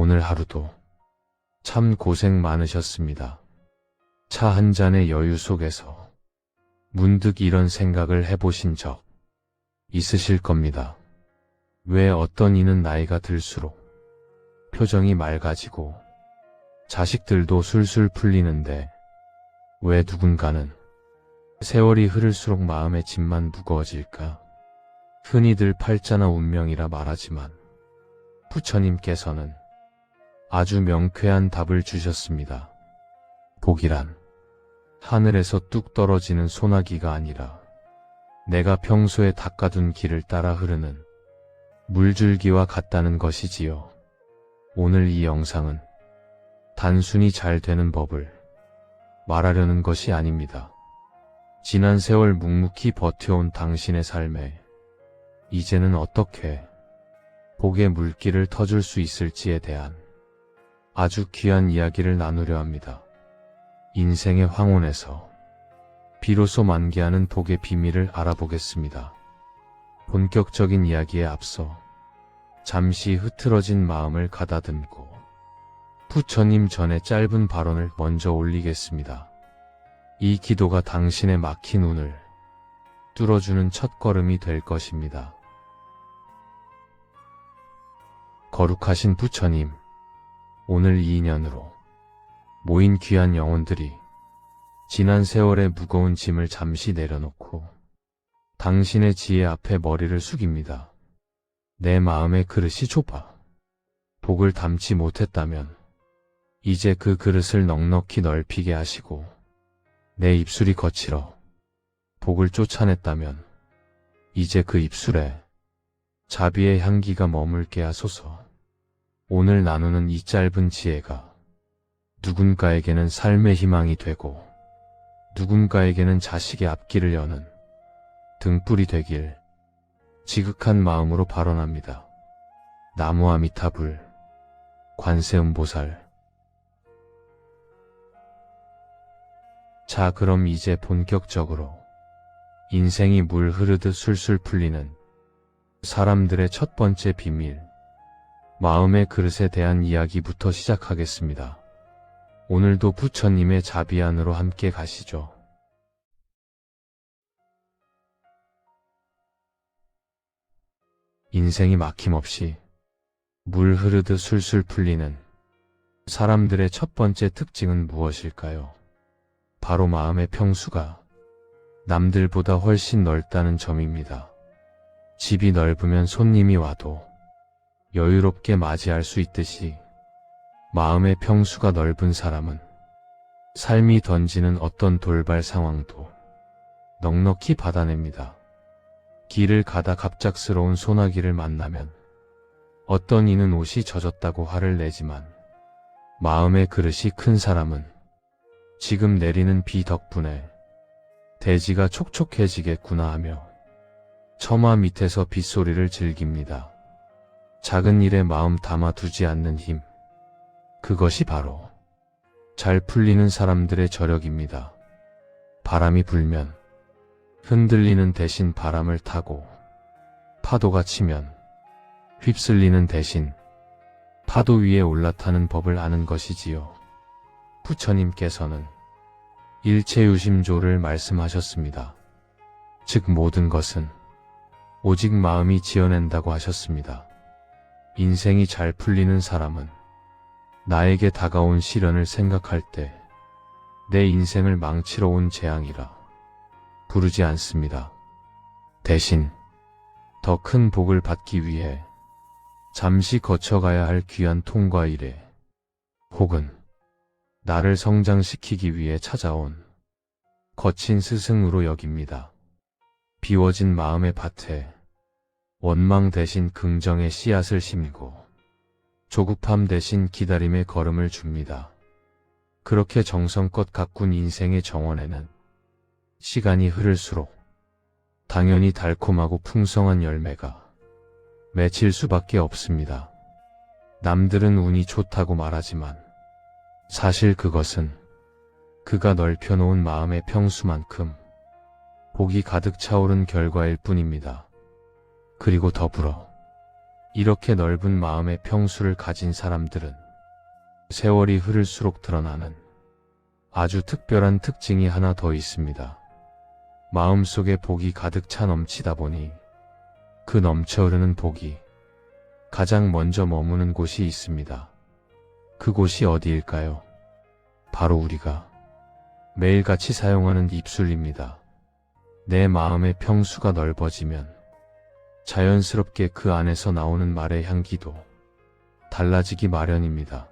오늘 하루도 참 고생 많으셨습니다. 차 한 잔의 여유 속에서 문득 이런 생각을 해보신 적 있으실 겁니다. 왜 어떤 이는 나이가 들수록 표정이 맑아지고 자식들도 술술 풀리는데 왜 누군가는 세월이 흐를수록 마음의 짐만 무거워질까? 흔히들 팔자나 운명이라 말하지만 부처님께서는 아주 명쾌한 답을 주셨습니다. 복이란 하늘에서 뚝 떨어지는 소나기가 아니라 내가 평소에 닦아둔 길을 따라 흐르는 물줄기와 같다는 것이지요. 오늘 이 영상은 단순히 잘 되는 법을 말하려는 것이 아닙니다. 지난 세월 묵묵히 버텨온 당신의 삶에 이제는 어떻게 복의 물길을 터줄 수 있을지에 대한 아주 귀한 이야기를 나누려 합니다. 인생의 황혼에서 비로소 만개하는 복의 비밀을 알아보겠습니다. 본격적인 이야기에 앞서 잠시 흐트러진 마음을 가다듬고 부처님 전에 짧은 발언을 먼저 올리겠습니다. 이 기도가 당신의 막힌 운을 뚫어주는 첫걸음이 될 것입니다. 거룩하신 부처님, 오늘 이 인연으로 모인 귀한 영혼들이 지난 세월의 무거운 짐을 잠시 내려놓고 당신의 지혜 앞에 머리를 숙입니다. 내 마음의 그릇이 좁아 복을 담지 못했다면 이제 그 그릇을 넉넉히 넓히게 하시고 내 입술이 거칠어 복을 쫓아냈다면 이제 그 입술에 자비의 향기가 머물게 하소서. 오늘 나누는 이 짧은 지혜가 누군가에게는 삶의 희망이 되고 누군가에게는 자식의 앞길을 여는 등불이 되길 지극한 마음으로 발언합니다. 나무 아미타불, 관세음보살. 자, 그럼 이제 본격적으로 인생이 물 흐르듯 술술 풀리는 사람들의 첫 번째 비밀, 마음의 그릇에 대한 이야기부터 시작하겠습니다. 오늘도 부처님의 자비 안으로 함께 가시죠. 인생이 막힘없이 물 흐르듯 술술 풀리는 사람들의 첫 번째 특징은 무엇일까요? 바로 마음의 평수가 남들보다 훨씬 넓다는 점입니다. 집이 넓으면 손님이 와도 여유롭게 맞이할 수 있듯이 마음의 평수가 넓은 사람은 삶이 던지는 어떤 돌발 상황도 넉넉히 받아냅니다. 길을 가다 갑작스러운 소나기를 만나면 어떤 이는 옷이 젖었다고 화를 내지만 마음의 그릇이 큰 사람은 지금 내리는 비 덕분에 대지가 촉촉해지겠구나 하며 처마 밑에서 빗소리를 즐깁니다. 작은 일에 마음 담아두지 않는 힘, 그것이 바로 잘 풀리는 사람들의 저력입니다. 바람이 불면 흔들리는 대신 바람을 타고 파도가 치면 휩쓸리는 대신 파도 위에 올라타는 법을 아는 것이지요. 부처님께서는 일체유심조를 말씀하셨습니다. 즉 모든 것은 오직 마음이 지어낸다고 하셨습니다. 인생이 잘 풀리는 사람은 나에게 다가온 시련을 생각할 때 내 인생을 망치러 온 재앙이라 부르지 않습니다. 대신 더 큰 복을 받기 위해 잠시 거쳐가야 할 귀한 통과 일에 혹은 나를 성장시키기 위해 찾아온 거친 스승으로 여깁니다. 비워진 마음의 밭에 원망 대신 긍정의 씨앗을 심고 조급함 대신 기다림의 걸음을 줍니다. 그렇게 정성껏 가꾼 인생의 정원에는 시간이 흐를수록 당연히 달콤하고 풍성한 열매가 맺힐 수밖에 없습니다. 남들은 운이 좋다고 말하지만 사실 그것은 그가 넓혀놓은 마음의 평수만큼 복이 가득 차오른 결과일 뿐입니다. 그리고 더불어 이렇게 넓은 마음의 평수를 가진 사람들은 세월이 흐를수록 드러나는 아주 특별한 특징이 하나 더 있습니다. 마음속에 복이 가득 차 넘치다 보니 그 넘쳐 흐르는 복이 가장 먼저 머무는 곳이 있습니다. 그곳이 어디일까요? 바로 우리가 매일같이 사용하는 입술입니다. 내 마음의 평수가 넓어지면 자연스럽게 그 안에서 나오는 말의 향기도 달라지기 마련입니다.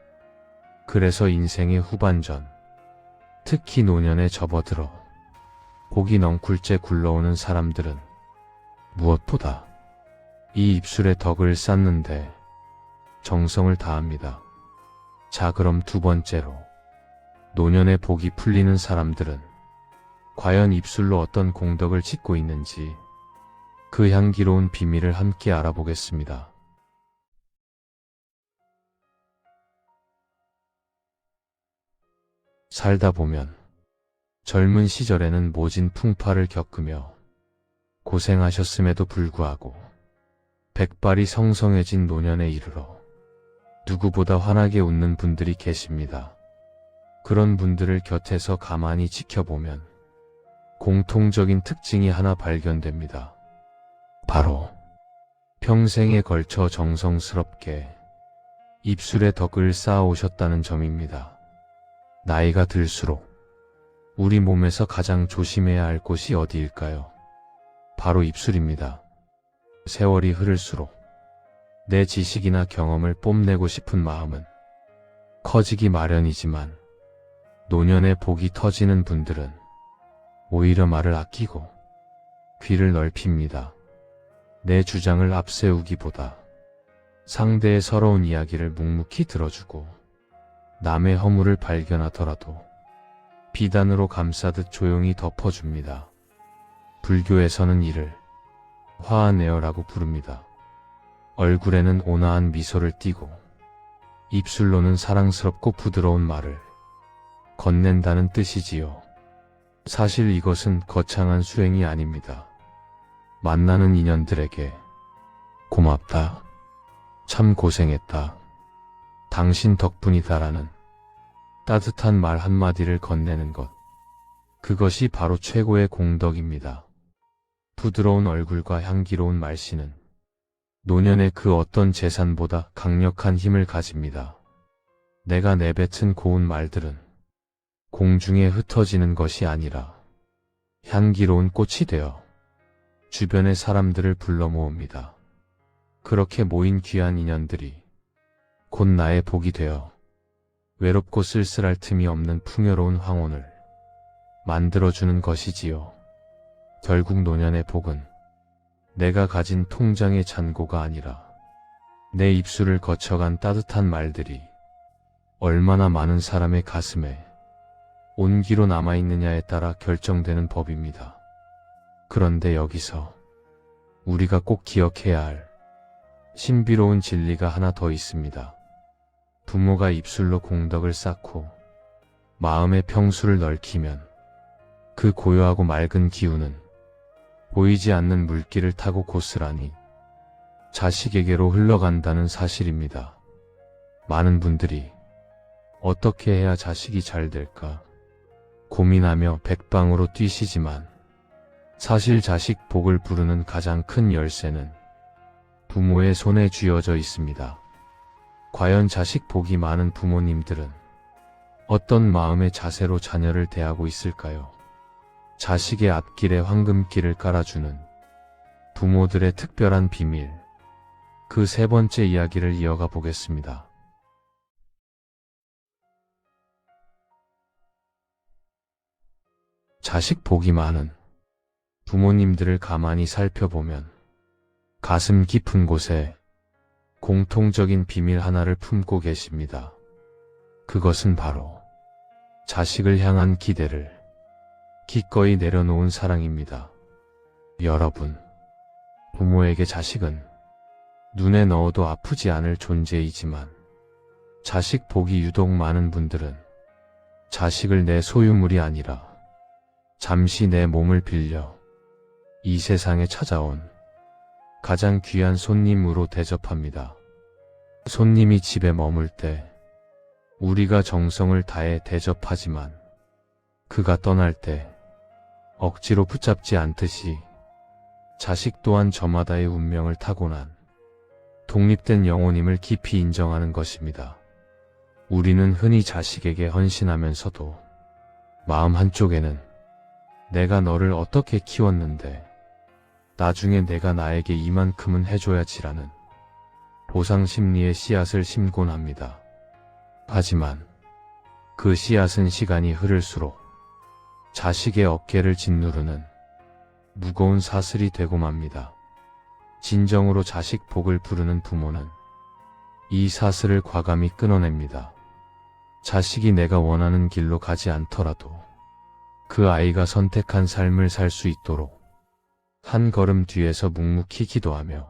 그래서 인생의 후반전, 특히 노년에 접어들어 복이 넝쿨째 굴러오는 사람들은 무엇보다 이 입술의 덕을 쌓는데 정성을 다합니다. 자, 그럼 두 번째로, 노년에 복이 풀리는 사람들은 과연 입술로 어떤 공덕을 짓고 있는지 그 향기로운 비밀을 함께 알아보겠습니다. 살다 보면 젊은 시절에는 모진 풍파를 겪으며 고생하셨음에도 불구하고 백발이 성성해진 노년에 이르러 누구보다 환하게 웃는 분들이 계십니다. 그런 분들을 곁에서 가만히 지켜보면 공통적인 특징이 하나 발견됩니다. 바로 평생에 걸쳐 정성스럽게 입술의 덕을 쌓아오셨다는 점입니다. 나이가 들수록 우리 몸에서 가장 조심해야 할 곳이 어디일까요? 바로 입술입니다. 세월이 흐를수록 내 지식이나 경험을 뽐내고 싶은 마음은 커지기 마련이지만 노년에 복이 터지는 분들은 오히려 말을 아끼고 귀를 넓힙니다. 내 주장을 앞세우기보다 상대의 서러운 이야기를 묵묵히 들어주고 남의 허물을 발견하더라도 비단으로 감싸듯 조용히 덮어줍니다. 불교에서는 이를 화한내어라고 부릅니다. 얼굴에는 온화한 미소를 띠고 입술로는 사랑스럽고 부드러운 말을 건넨다는 뜻이지요. 사실 이것은 거창한 수행이 아닙니다. 만나는 인연들에게 고맙다, 참 고생했다, 당신 덕분이다라는 따뜻한 말 한마디를 건네는 것, 그것이 바로 최고의 공덕입니다. 부드러운 얼굴과 향기로운 말씨는 노년의 그 어떤 재산보다 강력한 힘을 가집니다. 내가 내뱉은 고운 말들은 공중에 흩어지는 것이 아니라 향기로운 꽃이 되어 주변의 사람들을 불러 모읍니다. 그렇게 모인 귀한 인연들이 곧 나의 복이 되어 외롭고 쓸쓸할 틈이 없는 풍요로운 황혼을 만들어주는 것이지요. 결국 노년의 복은 내가 가진 통장의 잔고가 아니라 내 입술을 거쳐간 따뜻한 말들이 얼마나 많은 사람의 가슴에 온기로 남아있느냐에 따라 결정되는 법입니다. 그런데 여기서 우리가 꼭 기억해야 할 신비로운 진리가 하나 더 있습니다. 부모가 입술로 공덕을 쌓고 마음의 평수를 넓히면 그 고요하고 맑은 기운은 보이지 않는 물길을 타고 고스란히 자식에게로 흘러간다는 사실입니다. 많은 분들이 어떻게 해야 자식이 잘 될까 고민하며 백방으로 뛰시지만 사실 자식 복을 부르는 가장 큰 열쇠는 부모의 손에 쥐어져 있습니다. 과연 자식 복이 많은 부모님들은 어떤 마음의 자세로 자녀를 대하고 있을까요? 자식의 앞길에 황금길을 깔아주는 부모들의 특별한 비밀, 그 세 번째 이야기를 이어가 보겠습니다. 자식 복이 많은 부모님들을 가만히 살펴보면 가슴 깊은 곳에 공통적인 비밀 하나를 품고 계십니다. 그것은 바로 자식을 향한 기대를 기꺼이 내려놓은 사랑입니다. 여러분, 부모에게 자식은 눈에 넣어도 아프지 않을 존재이지만 자식 복이 유독 많은 분들은 자식을 내 소유물이 아니라 잠시 내 몸을 빌려 이 세상에 찾아온 가장 귀한 손님으로 대접합니다. 손님이 집에 머물 때 우리가 정성을 다해 대접하지만 그가 떠날 때 억지로 붙잡지 않듯이 자식 또한 저마다의 운명을 타고난 독립된 영혼임을 깊이 인정하는 것입니다. 우리는 흔히 자식에게 헌신하면서도 마음 한쪽에는 내가 너를 어떻게 키웠는데 나중에 내가 나에게 이만큼은 해줘야지라는 보상 심리의 씨앗을 심곤 합니다. 하지만 그 씨앗은 시간이 흐를수록 자식의 어깨를 짓누르는 무거운 사슬이 되고 맙니다. 진정으로 자식 복을 부르는 부모는 이 사슬을 과감히 끊어냅니다. 자식이 내가 원하는 길로 가지 않더라도 그 아이가 선택한 삶을 살 수 있도록 한 걸음 뒤에서 묵묵히 기도하며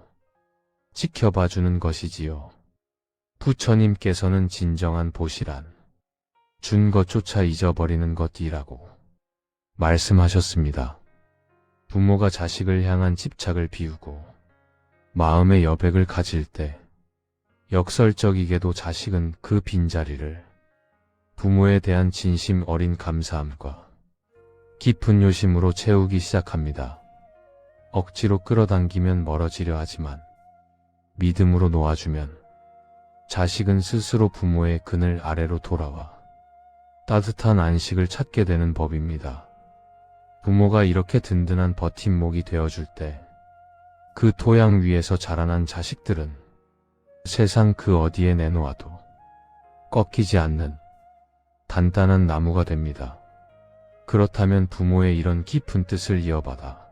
지켜봐주는 것이지요. 부처님께서는 진정한 보시란 준 것조차 잊어버리는 것이라고 말씀하셨습니다. 부모가 자식을 향한 집착을 비우고 마음의 여백을 가질 때 역설적이게도 자식은 그 빈자리를 부모에 대한 진심 어린 감사함과 깊은 요심으로 채우기 시작합니다. 억지로 끌어당기면 멀어지려 하지만 믿음으로 놓아주면 자식은 스스로 부모의 그늘 아래로 돌아와 따뜻한 안식을 찾게 되는 법입니다. 부모가 이렇게 든든한 버팀목이 되어줄 때 그 토양 위에서 자라난 자식들은 세상 그 어디에 내놓아도 꺾이지 않는 단단한 나무가 됩니다. 그렇다면 부모의 이런 깊은 뜻을 이어받아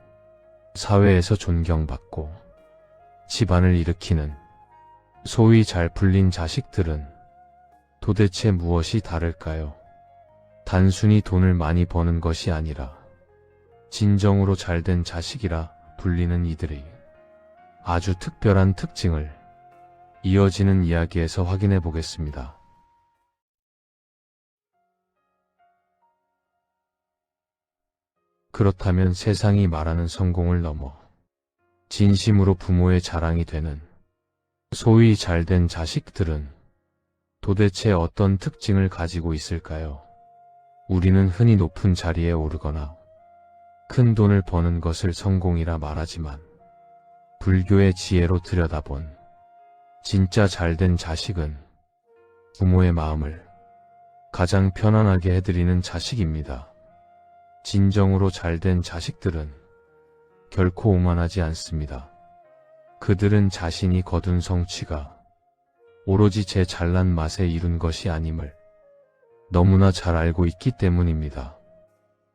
사회에서 존경받고 집안을 일으키는 소위 잘 풀린 자식들은 도대체 무엇이 다를까요? 단순히 돈을 많이 버는 것이 아니라 진정으로 잘된 자식이라 불리는 이들의 아주 특별한 특징을 이어지는 이야기에서 확인해 보겠습니다. 그렇다면 세상이 말하는 성공을 넘어 진심으로 부모의 자랑이 되는 소위 잘된 자식들은 도대체 어떤 특징을 가지고 있을까요? 우리는 흔히 높은 자리에 오르거나 큰 돈을 버는 것을 성공이라 말하지만 불교의 지혜로 들여다본 진짜 잘된 자식은 부모의 마음을 가장 편안하게 해드리는 자식입니다. 진정으로 잘된 자식들은 결코 오만하지 않습니다. 그들은 자신이 거둔 성취가 오로지 제 잘난 맛에 이룬 것이 아님을 너무나 잘 알고 있기 때문입니다.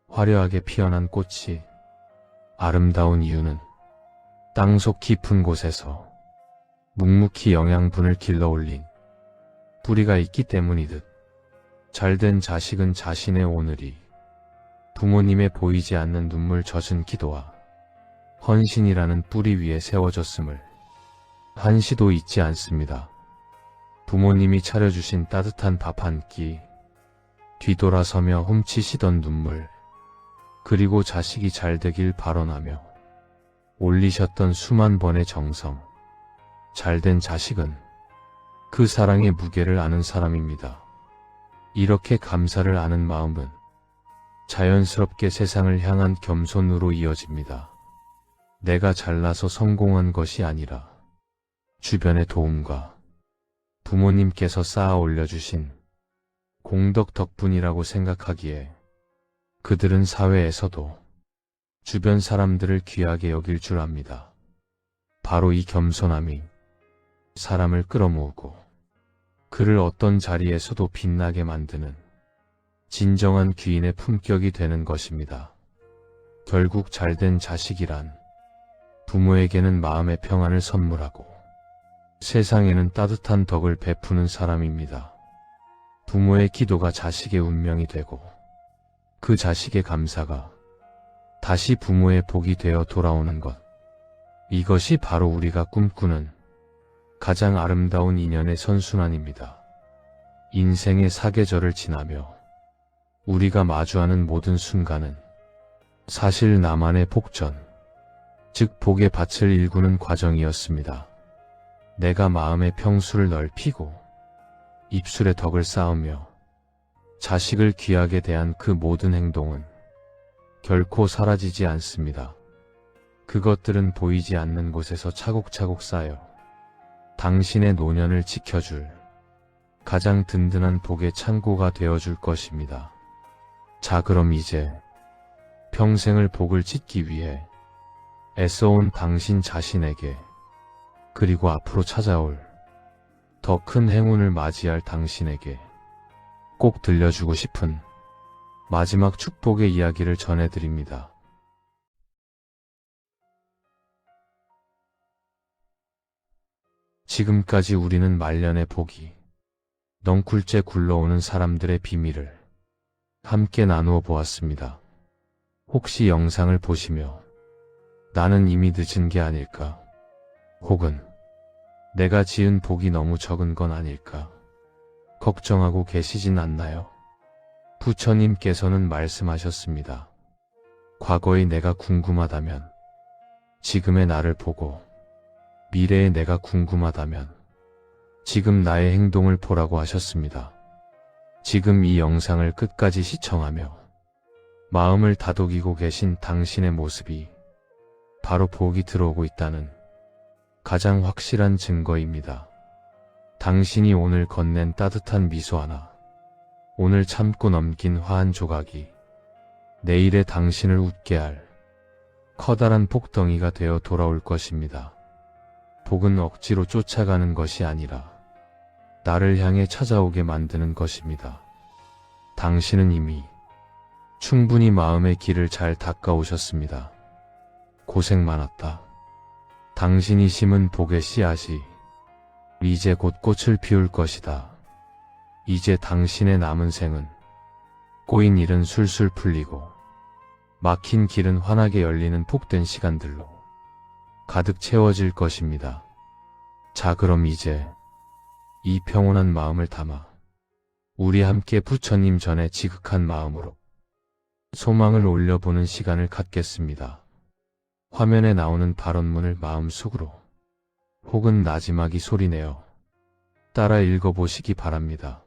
화려하게 피어난 꽃이 아름다운 이유는 땅속 깊은 곳에서 묵묵히 영양분을 길러 올린 뿌리가 있기 때문이듯 잘된 자식은 자신의 오늘이 부모님의 보이지 않는 눈물 젖은 기도와 헌신이라는 뿌리 위에 세워졌음을 한시도 잊지 않습니다. 부모님이 차려주신 따뜻한 밥 한 끼, 뒤돌아서며 훔치시던 눈물, 그리고 자식이 잘되길 발언하며 올리셨던 수만 번의 정성. 잘된 자식은 그 사랑의 무게를 아는 사람입니다. 이렇게 감사를 아는 마음은 자연스럽게 세상을 향한 겸손으로 이어집니다. 내가 잘나서 성공한 것이 아니라 주변의 도움과 부모님께서 쌓아 올려주신 공덕 덕분이라고 생각하기에 그들은 사회에서도 주변 사람들을 귀하게 여길 줄 압니다. 바로 이 겸손함이 사람을 끌어모으고 그를 어떤 자리에서도 빛나게 만드는 진정한 귀인의 품격이 되는 것입니다. 결국 잘된 자식이란 부모에게는 마음의 평안을 선물하고 세상에는 따뜻한 덕을 베푸는 사람입니다. 부모의 기도가 자식의 운명이 되고 그 자식의 감사가 다시 부모의 복이 되어 돌아오는 것. 이것이 바로 우리가 꿈꾸는 가장 아름다운 인연의 선순환입니다. 인생의 사계절을 지나며 우리가 마주하는 모든 순간은 사실 나만의 복전, 즉 복의 밭을 일구는 과정이었습니다. 내가 마음의 평수를 넓히고 입술의 덕을 쌓으며 자식을 귀하게 대한 그 모든 행동은 결코 사라지지 않습니다. 그것들은 보이지 않는 곳에서 차곡차곡 쌓여 당신의 노년을 지켜줄 가장 든든한 복의 창고가 되어줄 것입니다. 자, 그럼 이제 평생을 복을 짓기 위해 애써온 당신 자신에게, 그리고 앞으로 찾아올 더 큰 행운을 맞이할 당신에게 꼭 들려주고 싶은 마지막 축복의 이야기를 전해드립니다. 지금까지 우리는 말년의 복이 넝쿨째 굴러오는 사람들의 비밀을 함께 나누어 보았습니다. 혹시 영상을 보시며 나는 이미 늦은 게 아닐까? 혹은 내가 지은 복이 너무 적은 건 아닐까? 걱정하고 계시진 않나요? 부처님께서는 말씀하셨습니다. 과거의 내가 궁금하다면 지금의 나를 보고, 미래의 내가 궁금하다면 지금 나의 행동을 보라고 하셨습니다. 지금 이 영상을 끝까지 시청하며 마음을 다독이고 계신 당신의 모습이 바로 복이 들어오고 있다는 가장 확실한 증거입니다. 당신이 오늘 건넨 따뜻한 미소 하나, 오늘 참고 넘긴 화 한 조각이 내일의 당신을 웃게 할 커다란 폭덩이가 되어 돌아올 것입니다. 복은 억지로 쫓아가는 것이 아니라 나를 향해 찾아오게 만드는 것입니다. 당신은 이미 충분히 마음의 길을 잘 닦아오셨습니다. 고생 많았다. 당신이 심은 복의 씨앗이 이제 곧 꽃을 피울 것이다. 이제 당신의 남은 생은 꼬인 일은 술술 풀리고 막힌 길은 환하게 열리는 복된 시간들로 가득 채워질 것입니다. 자, 그럼 이제 이 평온한 마음을 담아 우리 함께 부처님 전에 지극한 마음으로 소망을 올려보는 시간을 갖겠습니다. 화면에 나오는 발언문을 마음속으로 혹은 나지막이 소리내어 따라 읽어보시기 바랍니다.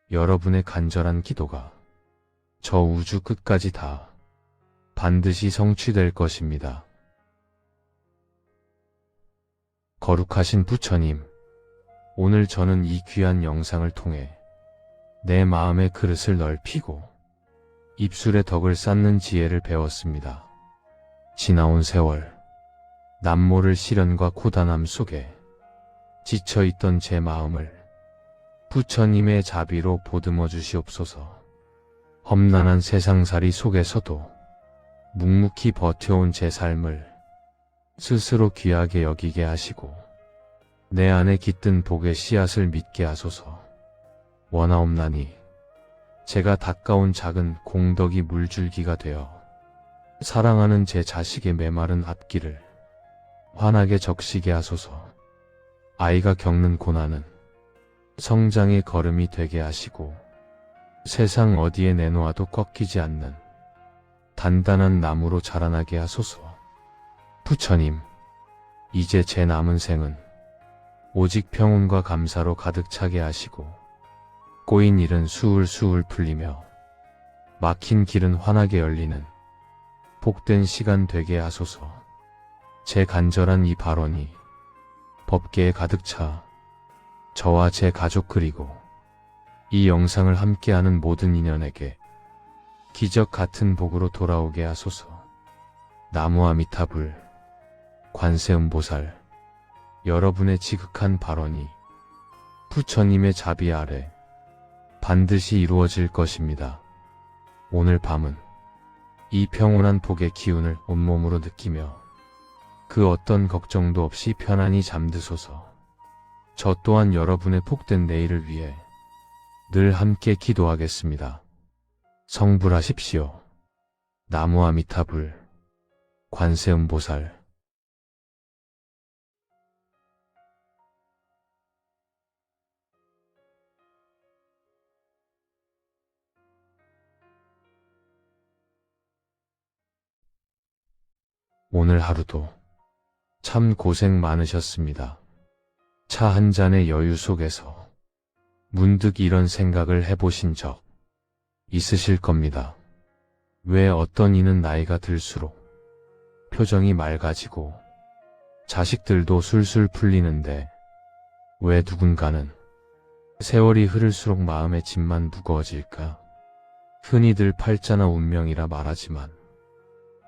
여러분의 간절한 기도가 저 우주 끝까지 다 반드시 성취될 것입니다. 거룩하신 부처님, 오늘 저는 이 귀한 영상을 통해 내 마음의 그릇을 넓히고 입술의 덕을 쌓는 지혜를 배웠습니다. 지나온 세월, 남모를 시련과 고단함 속에 지쳐있던 제 마음을 부처님의 자비로 보듬어 주시옵소서. 험난한 세상살이 속에서도 묵묵히 버텨온 제 삶을 스스로 귀하게 여기게 하시고 내 안에 깃든 복의 씨앗을 믿게 하소서. 원하옵나니 제가 닦아온 작은 공덕이 물줄기가 되어 사랑하는 제 자식의 메마른 앞길을 환하게 적시게 하소서. 아이가 겪는 고난은 성장의 걸음이 되게 하시고 세상 어디에 내놓아도 꺾이지 않는 단단한 나무로 자라나게 하소서. 부처님, 이제 제 남은 생은 오직 평온과 감사로 가득 차게 하시고 꼬인 일은 수울수울 풀리며 막힌 길은 환하게 열리는 복된 시간 되게 하소서. 제 간절한 이 발언이 법계에 가득 차 저와 제 가족 그리고 이 영상을 함께하는 모든 인연에게 기적 같은 복으로 돌아오게 하소서. 나무아미타불, 관세음보살, 여러분의 지극한 발언이 부처님의 자비 아래 반드시 이루어질 것입니다. 오늘 밤은 이 평온한 복의 기운을 온몸으로 느끼며 그 어떤 걱정도 없이 편안히 잠드소서. 저 또한 여러분의 복된 내일을 위해 늘 함께 기도하겠습니다. 성불하십시오. 나무아미타불, 관세음보살. 오늘 하루도 참 고생 많으셨습니다. 차 한 잔의 여유 속에서 문득 이런 생각을 해보신 적 있으실 겁니다. 왜 어떤 이는 나이가 들수록 표정이 맑아지고 자식들도 술술 풀리는데 왜 누군가는 세월이 흐를수록 마음의 짐만 무거워질까? 흔히들 팔자나 운명이라 말하지만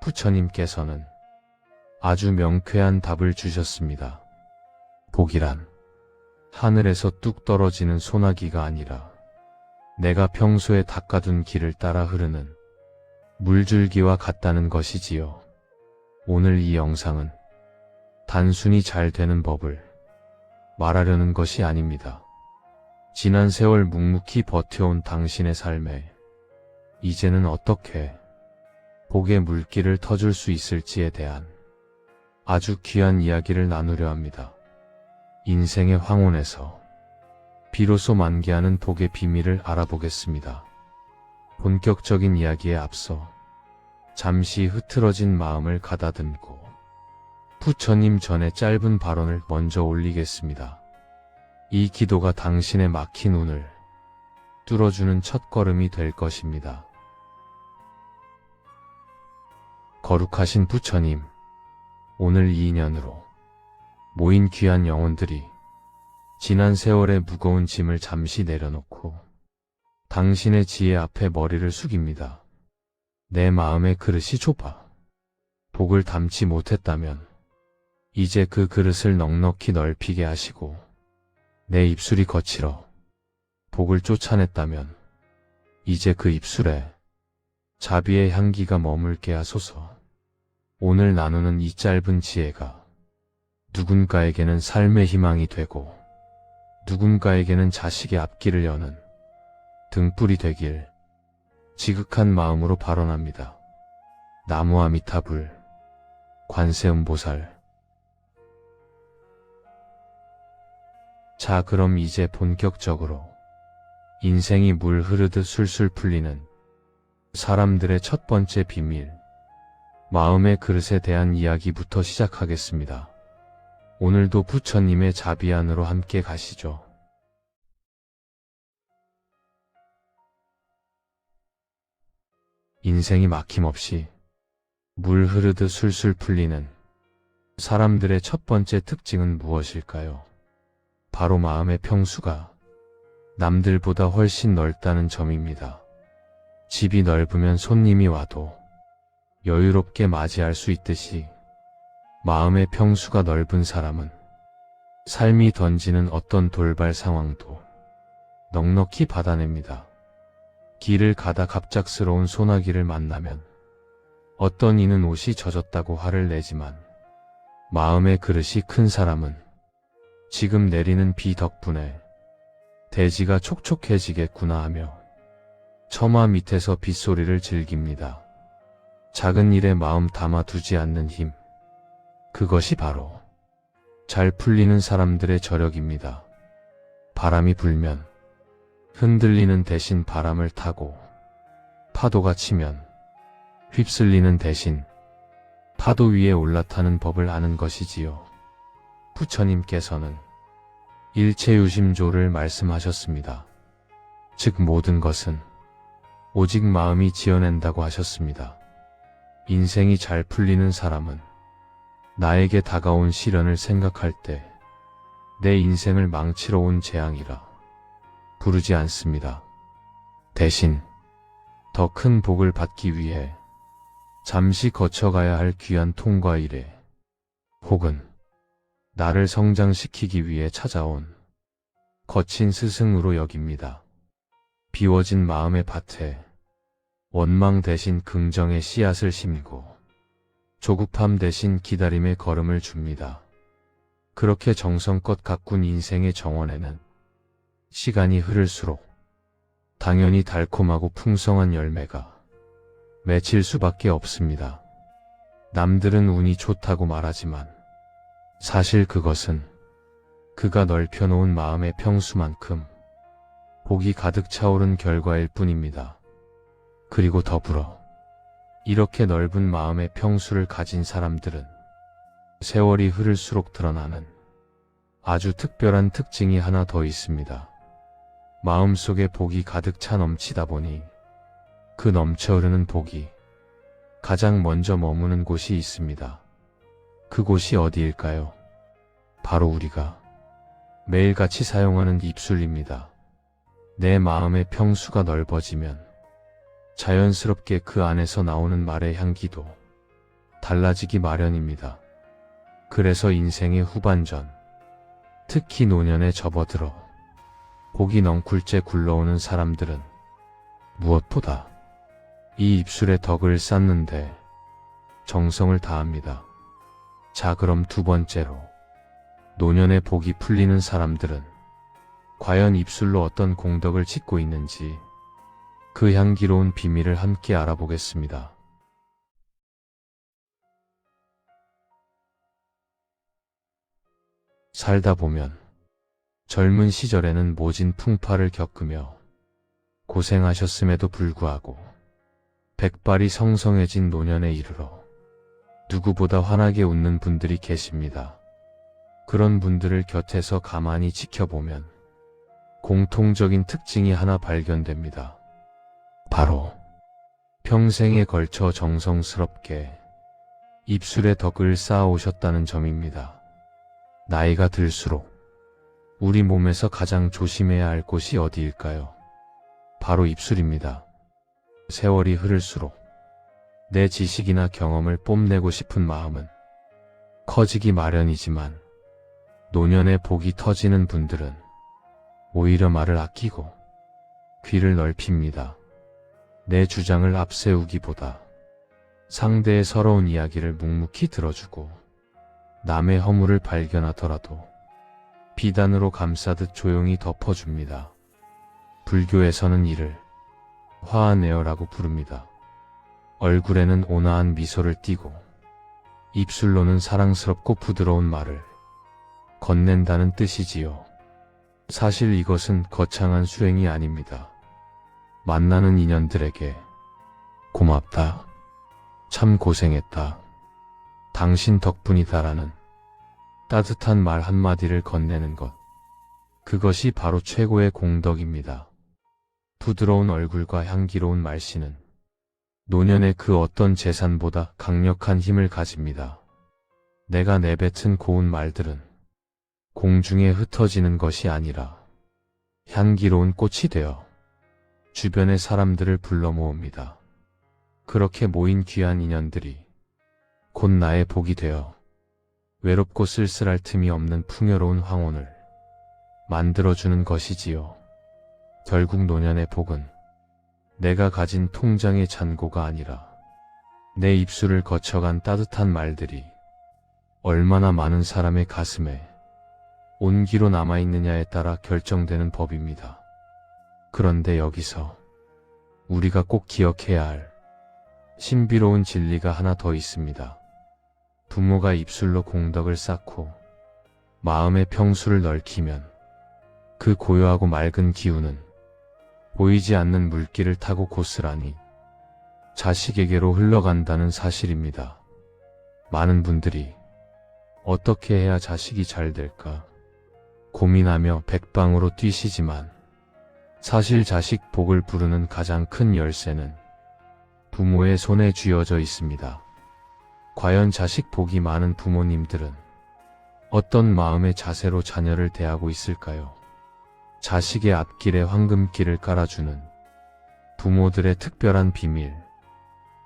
부처님께서는 아주 명쾌한 답을 주셨습니다. 복이란 하늘에서 뚝 떨어지는 소나기가 아니라 내가 평소에 닦아둔 길을 따라 흐르는 물줄기와 같다는 것이지요. 오늘 이 영상은 단순히 잘 되는 법을 말하려는 것이 아닙니다. 지난 세월 묵묵히 버텨온 당신의 삶에 이제는 어떻게 복의 물길을 터줄 수 있을지에 대한 아주 귀한 이야기를 나누려 합니다. 인생의 황혼에서 비로소 만개하는 복의 비밀을 알아보겠습니다. 본격적인 이야기에 앞서 잠시 흐트러진 마음을 가다듬고 부처님 전에 짧은 발언을 먼저 올리겠습니다. 이 기도가 당신의 막힌 운을 뚫어주는 첫걸음이 될 것입니다. 거룩하신 부처님, 오늘 이 인연으로 모인 귀한 영혼들이 지난 세월의 무거운 짐을 잠시 내려놓고 당신의 지혜 앞에 머리를 숙입니다. 내 마음의 그릇이 좁아 복을 담지 못했다면 이제 그 그릇을 넉넉히 넓히게 하시고 내 입술이 거칠어 복을 쫓아냈다면 이제 그 입술에 자비의 향기가 머물게 하소서. 오늘 나누는 이 짧은 지혜가 누군가에게는 삶의 희망이 되고 누군가에게는 자식의 앞길을 여는 등불이 되길 지극한 마음으로 발언합니다. 나무 아미타불, 관세음보살. 자, 그럼 이제 본격적으로 인생이 물 흐르듯 술술 풀리는 사람들의 첫 번째 비밀, 마음의 그릇에 대한 이야기부터 시작하겠습니다. 오늘도 부처님의 자비 안으로 함께 가시죠. 인생이 막힘없이 물 흐르듯 술술 풀리는 사람들의 첫 번째 특징은 무엇일까요? 바로 마음의 평수가 남들보다 훨씬 넓다는 점입니다. 집이 넓으면 손님이 와도 여유롭게 맞이할 수 있듯이 마음의 평수가 넓은 사람은 삶이 던지는 어떤 돌발 상황도 넉넉히 받아냅니다. 길을 가다 갑작스러운 소나기를 만나면 어떤 이는 옷이 젖었다고 화를 내지만 마음의 그릇이 큰 사람은 지금 내리는 비 덕분에 대지가 촉촉해지겠구나 하며 처마 밑에서 빗소리를 즐깁니다. 작은 일에 마음 담아두지 않는 힘, 그것이 바로 잘 풀리는 사람들의 저력입니다. 바람이 불면 흔들리는 대신 바람을 타고 파도가 치면 휩쓸리는 대신 파도 위에 올라타는 법을 아는 것이지요. 부처님께서는 일체유심조를 말씀하셨습니다. 즉 모든 것은 오직 마음이 지어낸다고 하셨습니다. 인생이 잘 풀리는 사람은 나에게 다가온 시련을 생각할 때 내 인생을 망치러 온 재앙이라 부르지 않습니다. 대신 더 큰 복을 받기 위해 잠시 거쳐가야 할 귀한 통과 일에 혹은 나를 성장시키기 위해 찾아온 거친 스승으로 여깁니다. 비워진 마음의 밭에 원망 대신 긍정의 씨앗을 심고 조급함 대신 기다림의 걸음을 줍니다. 그렇게 정성껏 가꾼 인생의 정원에는 시간이 흐를수록 당연히 달콤하고 풍성한 열매가 맺힐 수밖에 없습니다. 남들은 운이 좋다고 말하지만 사실 그것은 그가 넓혀놓은 마음의 평수만큼 복이 가득 차오른 결과일 뿐입니다. 그리고 더불어 이렇게 넓은 마음의 평수를 가진 사람들은 세월이 흐를수록 드러나는 아주 특별한 특징이 하나 더 있습니다. 마음속에 복이 가득 차 넘치다 보니 그 넘쳐 흐르는 복이 가장 먼저 머무는 곳이 있습니다. 그곳이 어디일까요? 바로 우리가 매일같이 사용하는 입술입니다. 내 마음의 평수가 넓어지면 자연스럽게 그 안에서 나오는 말의 향기도 달라지기 마련입니다. 그래서 인생의 후반전, 특히 노년에 접어들어 복이 넝쿨째 굴러오는 사람들은 무엇보다 이 입술에 덕을 쌓는데 정성을 다합니다. 자, 그럼 두 번째로, 노년에 복이 풀리는 사람들은 과연 입술로 어떤 공덕을 짓고 있는지 그 향기로운 비밀을 함께 알아보겠습니다. 살다 보면 젊은 시절에는 모진 풍파를 겪으며 고생하셨음에도 불구하고 백발이 성성해진 노년에 이르러 누구보다 환하게 웃는 분들이 계십니다. 그런 분들을 곁에서 가만히 지켜보면 공통적인 특징이 하나 발견됩니다. 바로 평생에 걸쳐 정성스럽게 입술에 덕을 쌓아오셨다는 점입니다. 나이가 들수록 우리 몸에서 가장 조심해야 할 곳이 어디일까요? 바로 입술입니다. 세월이 흐를수록 내 지식이나 경험을 뽐내고 싶은 마음은 커지기 마련이지만 노년에 복이 터지는 분들은 오히려 말을 아끼고 귀를 넓힙니다. 내 주장을 앞세우기보다 상대의 서러운 이야기를 묵묵히 들어주고 남의 허물을 발견하더라도 비단으로 감싸듯 조용히 덮어줍니다. 불교에서는 이를 화하네어라고 부릅니다. 얼굴에는 온화한 미소를 띠고 입술로는 사랑스럽고 부드러운 말을 건넨다는 뜻이지요. 사실 이것은 거창한 수행이 아닙니다. 만나는 인연들에게 고맙다, 참 고생했다, 당신 덕분이다라는 따뜻한 말 한마디를 건네는 것, 그것이 바로 최고의 공덕입니다. 부드러운 얼굴과 향기로운 말씨는 노년의 그 어떤 재산보다 강력한 힘을 가집니다. 내가 내뱉은 고운 말들은 공중에 흩어지는 것이 아니라 향기로운 꽃이 되어 주변의 사람들을 불러 모읍니다. 그렇게 모인 귀한 인연들이 곧 나의 복이 되어 외롭고 쓸쓸할 틈이 없는 풍요로운 황혼을 만들어주는 것이지요. 결국 노년의 복은 내가 가진 통장의 잔고가 아니라 내 입술을 거쳐간 따뜻한 말들이 얼마나 많은 사람의 가슴에 온기로 남아있느냐에 따라 결정되는 법입니다. 그런데 여기서 우리가 꼭 기억해야 할 신비로운 진리가 하나 더 있습니다. 부모가 입술로 공덕을 쌓고 마음의 평수를 넓히면 그 고요하고 맑은 기운은 보이지 않는 물길을 타고 고스란히 자식에게로 흘러간다는 사실입니다. 많은 분들이 어떻게 해야 자식이 잘 될까 고민하며 백방으로 뛰시지만 사실 자식 복을 부르는 가장 큰 열쇠는 부모의 손에 쥐어져 있습니다. 과연 자식 복이 많은 부모님들은 어떤 마음의 자세로 자녀를 대하고 있을까요? 자식의 앞길에 황금길을 깔아주는 부모들의 특별한 비밀,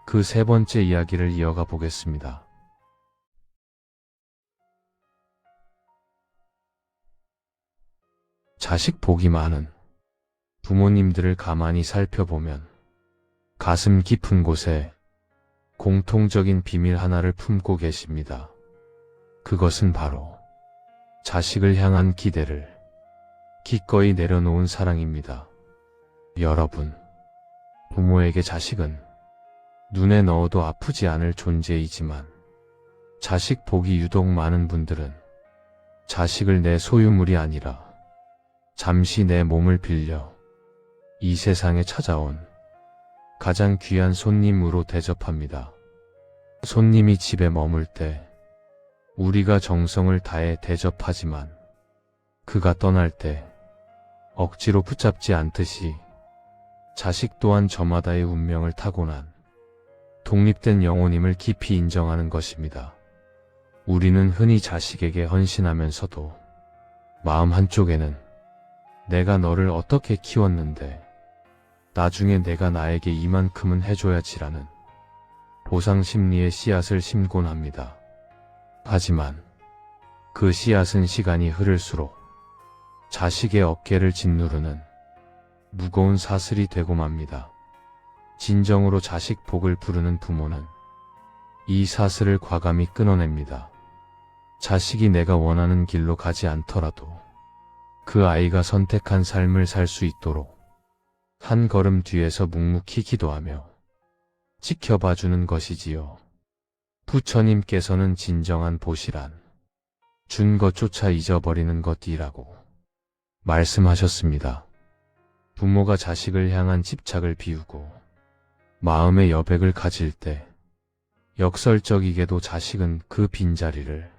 그 세 번째 이야기를 이어가 보겠습니다. 자식 복이 많은 부모님들을 가만히 살펴보면 가슴 깊은 곳에 공통적인 비밀 하나를 품고 계십니다. 그것은 바로 자식을 향한 기대를 기꺼이 내려놓은 사랑입니다. 여러분, 부모에게 자식은 눈에 넣어도 아프지 않을 존재이지만 자식 복이 유독 많은 분들은 자식을 내 소유물이 아니라 잠시 내 몸을 빌려 이 세상에 찾아온 가장 귀한 손님으로 대접합니다. 손님이 집에 머물 때 우리가 정성을 다해 대접하지만 그가 떠날 때 억지로 붙잡지 않듯이 자식 또한 저마다의 운명을 타고난 독립된 영혼임을 깊이 인정하는 것입니다. 우리는 흔히 자식에게 헌신하면서도 마음 한쪽에는 내가 너를 어떻게 키웠는데 나중에 내가 나에게 이만큼은 해줘야지라는 보상 심리의 씨앗을 심곤 합니다. 하지만 그 씨앗은 시간이 흐를수록 자식의 어깨를 짓누르는 무거운 사슬이 되고 맙니다. 진정으로 자식 복을 부르는 부모는 이 사슬을 과감히 끊어냅니다. 자식이 내가 원하는 길로 가지 않더라도 그 아이가 선택한 삶을 살 수 있도록 한 걸음 뒤에서 묵묵히 기도하며 지켜봐주는 것이지요. 부처님께서는 진정한 보시란 준 것조차 잊어버리는 것이라고 말씀하셨습니다. 부모가 자식을 향한 집착을 비우고 마음의 여백을 가질 때 역설적이게도 자식은 그 빈자리를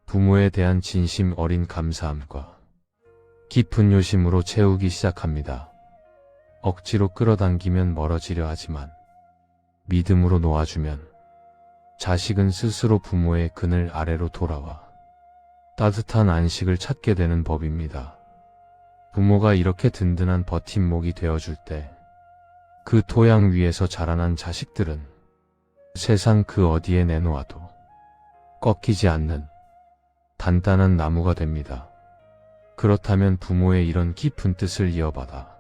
부모에 대한 진심 어린 감사함과 깊은 요심으로 채우기 시작합니다. 억지로 끌어당기면 멀어지려 하지만 믿음으로 놓아주면 자식은 스스로 부모의 그늘 아래로 돌아와 따뜻한 안식을 찾게 되는 법입니다. 부모가 이렇게 든든한 버팀목이 되어줄 때 그 토양 위에서 자라난 자식들은 세상 그 어디에 내놓아도 꺾이지 않는 단단한 나무가 됩니다. 그렇다면 부모의 이런 깊은 뜻을 이어받아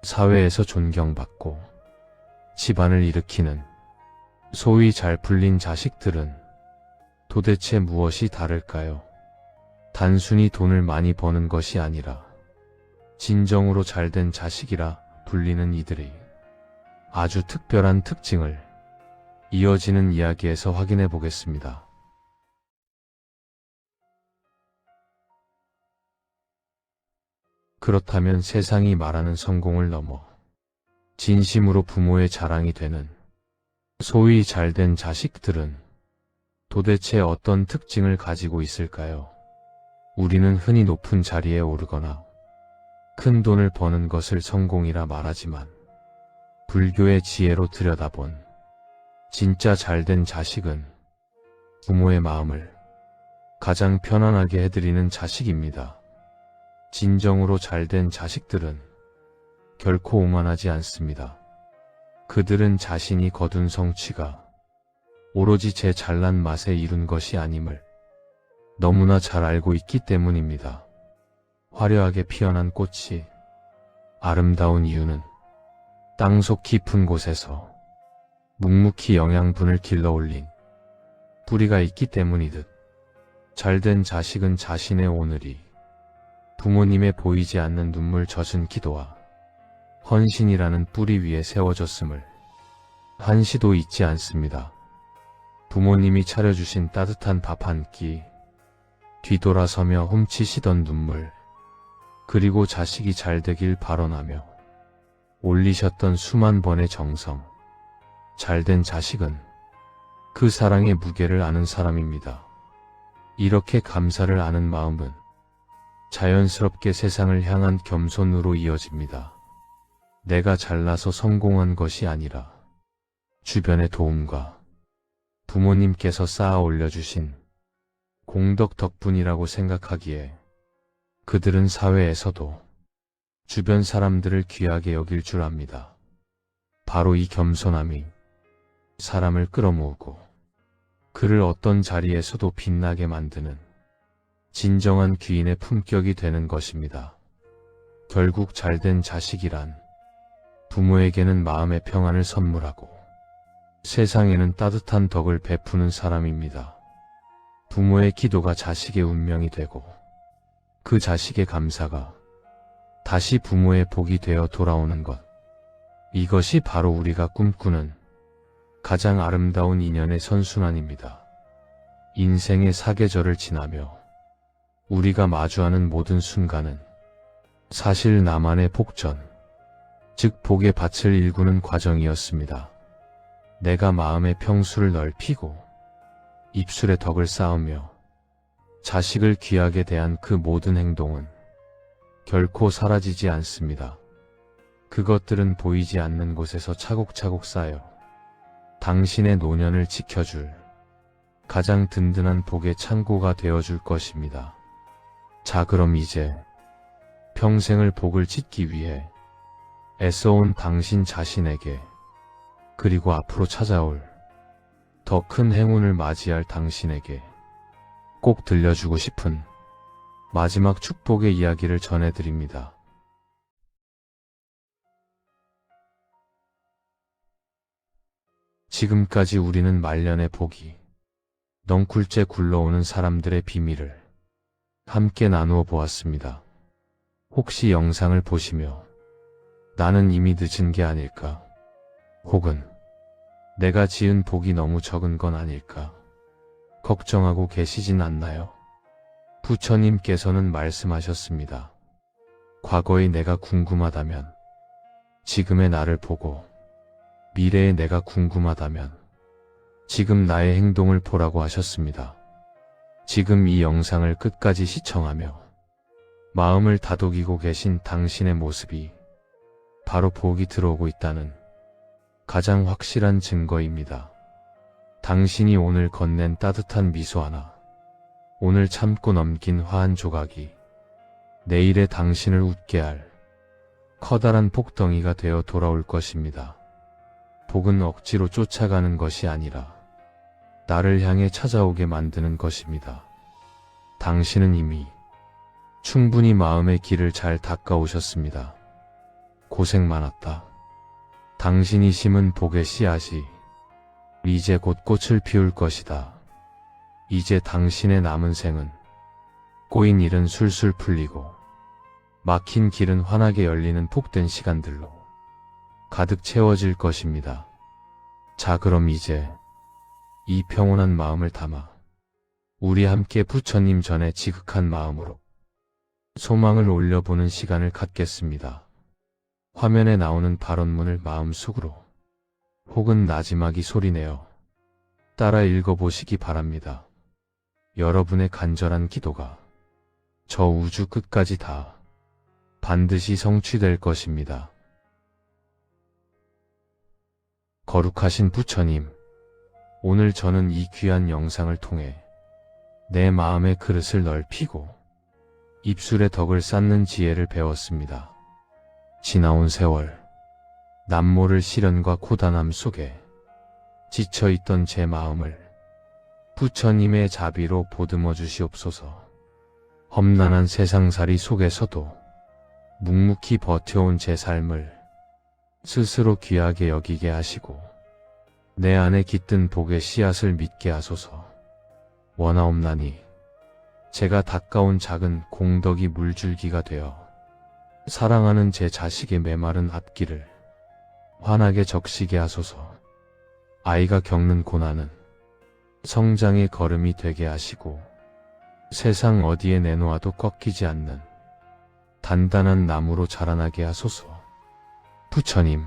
사회에서 존경받고 집안을 일으키는 소위 잘 풀린 자식들은 도대체 무엇이 다를까요? 단순히 돈을 많이 버는 것이 아니라 진정으로 잘된 자식이라 불리는 이들의 아주 특별한 특징을 이어지는 이야기에서 확인해 보겠습니다. 그렇다면 세상이 말하는 성공을 넘어 진심으로 부모의 자랑이 되는 소위 잘된 자식들은 도대체 어떤 특징을 가지고 있을까요? 우리는 흔히 높은 자리에 오르거나 큰 돈을 버는 것을 성공이라 말하지만 불교의 지혜로 들여다본 진짜 잘된 자식은 부모의 마음을 가장 편안하게 해드리는 자식입니다. 진정으로 잘된 자식들은 결코 오만하지 않습니다. 그들은 자신이 거둔 성취가 오로지 제 잘난 맛에 이룬 것이 아님을 너무나 잘 알고 있기 때문입니다. 화려하게 피어난 꽃이 아름다운 이유는 땅속 깊은 곳에서 묵묵히 영양분을 길러 올린 뿌리가 있기 때문이듯 잘된 자식은 자신의 오늘이 부모님의 보이지 않는 눈물 젖은 기도와 헌신이라는 뿌리 위에 세워졌음을 한시도 잊지 않습니다. 부모님이 차려주신 따뜻한 밥 한 끼, 뒤돌아서며 훔치시던 눈물, 그리고 자식이 잘되길 발언하며 올리셨던 수만 번의 정성. 잘된 자식은 그 사랑의 무게를 아는 사람입니다. 이렇게 감사를 아는 마음은 자연스럽게 세상을 향한 겸손으로 이어집니다. 내가 잘나서 성공한 것이 아니라 주변의 도움과 부모님께서 쌓아 올려주신 공덕 덕분이라고 생각하기에 그들은 사회에서도 주변 사람들을 귀하게 여길 줄 압니다. 바로 이 겸손함이 사람을 끌어모으고 그를 어떤 자리에서도 빛나게 만드는 진정한 귀인의 품격이 되는 것입니다. 결국 잘된 자식이란 부모에게는 마음의 평안을 선물하고 세상에는 따뜻한 덕을 베푸는 사람입니다. 부모의 기도가 자식의 운명이 되고 그 자식의 감사가 다시 부모의 복이 되어 돌아오는 것. 이것이 바로 우리가 꿈꾸는 가장 아름다운 인연의 선순환입니다. 인생의 사계절을 지나며 우리가 마주하는 모든 순간은 사실 나만의 복전, 즉 복의 밭을 일구는 과정이었습니다. 내가 마음의 평수를 넓히고 입술의 덕을 쌓으며 자식을 귀하게 대한 그 모든 행동은 결코 사라지지 않습니다. 그것들은 보이지 않는 곳에서 차곡차곡 쌓여 당신의 노년을 지켜줄 가장 든든한 복의 창고가 되어줄 것입니다. 자, 그럼 이제 평생을 복을 짓기 위해 애써온 당신 자신에게, 그리고 앞으로 찾아올 더 큰 행운을 맞이할 당신에게 꼭 들려주고 싶은 마지막 축복의 이야기를 전해드립니다. 지금까지 우리는 말년의 복이 넝쿨째 굴러오는 사람들의 비밀을 함께 나누어 보았습니다. 혹시 영상을 보시며 나는 이미 늦은 게 아닐까? 혹은 내가 지은 복이 너무 적은 건 아닐까? 걱정하고 계시진 않나요? 부처님께서는 말씀하셨습니다. 과거의 내가 궁금하다면 지금의 나를 보고, 미래의 내가 궁금하다면 지금 나의 행동을 보라고 하셨습니다. 지금 이 영상을 끝까지 시청하며 마음을 다독이고 계신 당신의 모습이 바로 복이 들어오고 있다는 가장 확실한 증거입니다. 당신이 오늘 건넨 따뜻한 미소 하나, 오늘 참고 넘긴 화 한 조각이 내일의 당신을 웃게 할 커다란 폭덩이가 되어 돌아올 것입니다. 복은 억지로 쫓아가는 것이 아니라 나를 향해 찾아오게 만드는 것입니다. 당신은 이미 충분히 마음의 길을 잘 닦아오셨습니다. 고생 많았다. 당신이 심은 복의 씨앗이 이제 곧 꽃을 피울 것이다. 이제 당신의 남은 생은 꼬인 일은 술술 풀리고 막힌 길은 환하게 열리는 복된 시간들로 가득 채워질 것입니다. 자, 그럼 이제 이 평온한 마음을 담아 우리 함께 부처님 전에 지극한 마음으로 소망을 올려보는 시간을 갖겠습니다. 화면에 나오는 발언문을 마음속으로 혹은 나지막이 소리내어 따라 읽어보시기 바랍니다. 여러분의 간절한 기도가 저 우주 끝까지 다 반드시 성취될 것입니다. 거룩하신 부처님, 오늘 저는 이 귀한 영상을 통해 내 마음의 그릇을 넓히고 입술의 덕을 쌓는 지혜를 배웠습니다. 지나온 세월, 남모를 시련과 고단함 속에 지쳐있던 제 마음을 부처님의 자비로 보듬어 주시옵소서. 험난한 세상살이 속에서도 묵묵히 버텨온 제 삶을 스스로 귀하게 여기게 하시고 내 안에 깃든 복의 씨앗을 믿게 하소서. 원하옵나니 제가 닦아온 작은 공덕이 물줄기가 되어 사랑하는 제 자식의 메마른 앞길을 환하게 적시게 하소서. 아이가 겪는 고난은 성장의 걸음이 되게 하시고 세상 어디에 내놓아도 꺾이지 않는 단단한 나무로 자라나게 하소서. 부처님,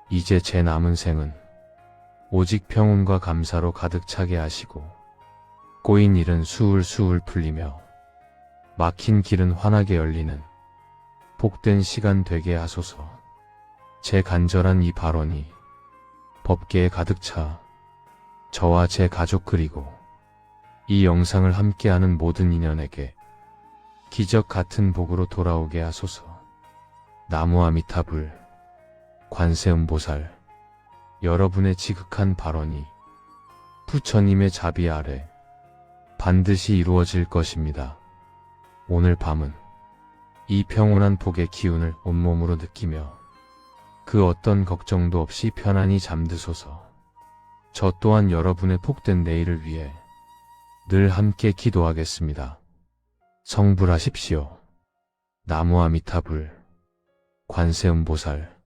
이제 제 남은 생은 오직 평온과 감사로 가득 차게 하시고 꼬인 일은 수울수울 풀리며 막힌 길은 환하게 열리는 복된 시간 되게 하소서. 제 간절한 이 발언이 법계에 가득 차 저와 제 가족 그리고 이 영상을 함께하는 모든 인연에게 기적 같은 복으로 돌아오게 하소서. 나무아미타불, 관세음보살, 여러분의 지극한 발언이 부처님의 자비 아래 반드시 이루어질 것입니다. 오늘 밤은 이 평온한 복의 기운을 온몸으로 느끼며 그 어떤 걱정도 없이 편안히 잠드소서. 저 또한 여러분의 복된 내일을 위해 늘 함께 기도하겠습니다. 성불하십시오. 나무아미타불, 관세음보살.